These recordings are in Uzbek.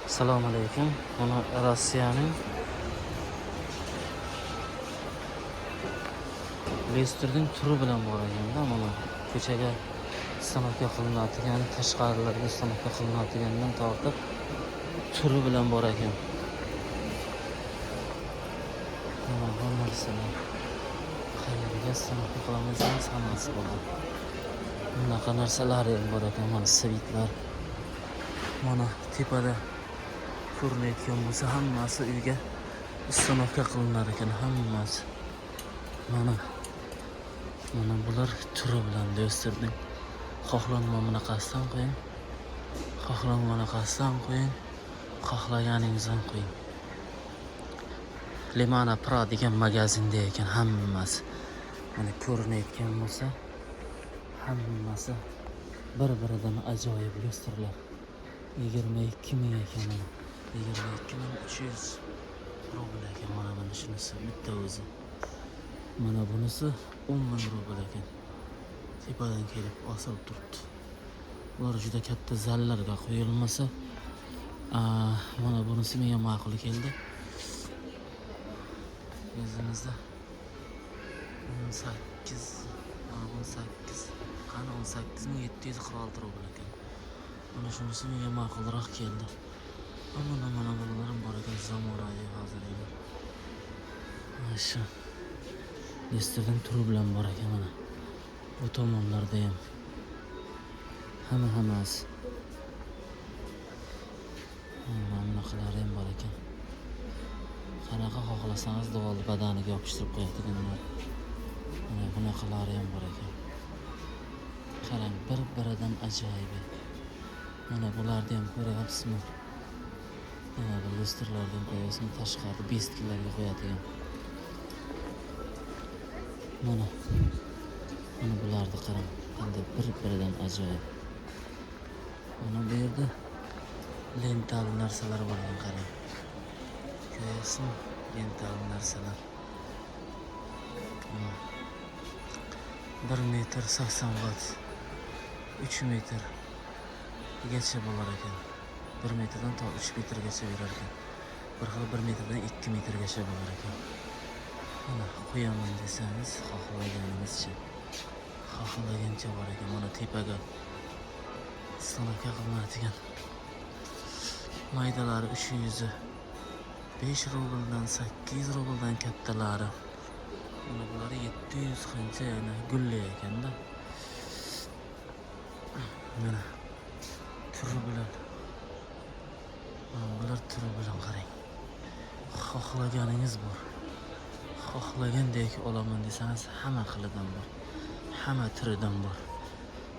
Assalomu alaykum. Mana Rossiyaning Lesterning turi bilan bor ekanda, mana ko'chaga istamoqqa qilinadigan, tashqarilarga istamoqqa qilinadigandan tortib turi bilan bor ekan. Mana bu narsalar qayerga istamoqqa qilamiz, hammasi bor. Bunaqa narsalar ham bor ekan, mana svitlar. Mana tepada ko'rinayotgan bo'lsa, hammasi uyga istamoqqa qilinar ekan, hammasi. Mana bular turi bilan Lesterning. Xohlanma bunaqasidan qo'ying. Xohlanma bunaqasidan qo'ying. Xohlaganingizdan qo'ying. Lemana Pro degan magazinda ekan hammasi. Mana ko'rinayotgan bo'lsa, hammasi bir-biridan ajoyib Lesterlar. 22 ming ekan mana. 22.300 rubl ekan mana shunisi bitta o'zi. Mana bunisi 10 ming rubl ekan. Tepadan kelib osilib turibdi. Bular juda katta zallarga qo'yilmasa, mana bunisi menga ma'qul keldi. O'zimizda 18, qani 18.746 rubl ekan. Mana shunisi menga ma'qulroq keldi. Mana bunlar bor ekan, zamonaviy hozirgilar. Mana shu Lesterning turi bilan bor ekan mana. Bu tomonlarda ham hammasi. Mana bunaqalari ham bor ekan. Qanaqa xohlasangiz do'g'ri badaniga yopishtirib qo'yadiganlar. Mana bunaqalari ham bor ekan. Qarang, bir-biridan ajoyib. Mana bularni ham ko'ryapsizmi? Mana bu Lesterlardan qo'yasizmi, tashqari bestkilarga qo'yadigan. Mana bularni qarang, qanday bir-biridan ajoyib. Mana bu yerda lentali narsalar bor ekan, qarang. Ko'ryapsizmi? Lentali narsalar. 1 metr 80 watt, 3 metr gacha bo'lar ekan. 1 metrdan to 3 metrgacha berar ekan. Bir xil 1 metrdan 2 metrgacha bo'lar ekan. Mana qo'yaman desangiz, xohlaganingizcha, xohlagancha bor ekan. Mana tepaga istamoqqa qilinadigan maydalari 305 rubldan 8 rubldan kattalari. Mana bular 700 qancha, yana gulli ekanda. Mana turi bilan. Bular turi bilan qarang. Xohlaganingiz bor. Xohlagandek olaman desangiz, hamma xilidan bor. Hamma turidan bor.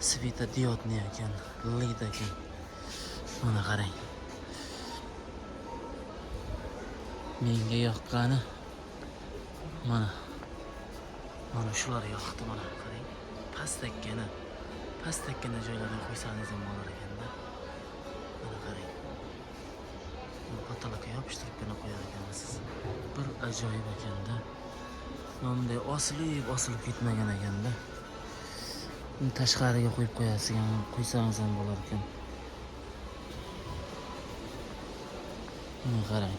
Svita diodni ekan, led ekan. Mana qarang. Menga yoqqani mana shular yoqdi. Mana qarang. Pastakkina joylarga qo'ysangiz ham bo'lar ekanda. Mana qarang. Pataloqqa yopishtiribgina qo'yar ekansiz. Bir ajoyib ekanda. Bunday osilib ketmagan ekanda. Tashqariga qo'yib qo'ysangiz ham bo'lar ekan. Mana qarang.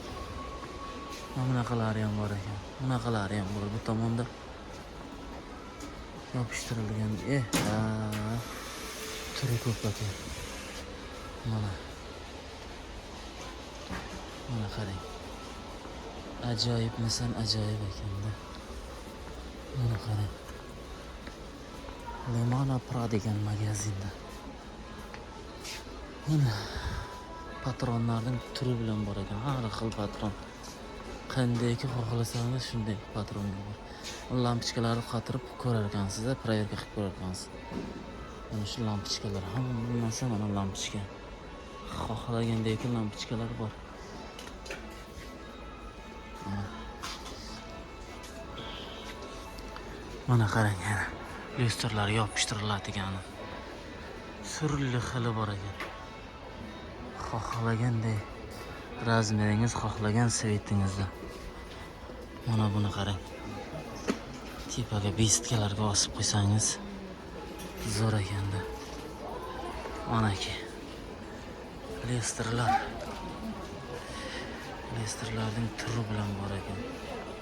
Bunaqalari ham bor ekan. Bunaqalari ham bor. Bu tomonda yopishtirilgan. Turi ko'p ekan. Mana qarang. Ajoyibmisan, ajoyib ekanda. Mana qarang. Lemana Pro degan magazinda. Mana patronlarning turi bilan bor ekan. Har xil patron. Qandayki xohlasangiz shunday patronlar bor. Lampochkalarni qatirib ko'rar ekansiz, proverka qilib ko'rar ekansiz. Mana shu lampochkalar hammasi mana lampochka. Xohlagandek lampochkalar bor. Mana qarang, yana Lesterlar yopishtiriladigan surli xili bor ekan. Xohlagandek razmeringiz, xohlagan svetingizda. Mana buni qarang. Tepaga bestkalarga osib qo'ysangiz zo'r ekanda. Mana ki Lesterlar Lesterlarning turi bilan bor ekan.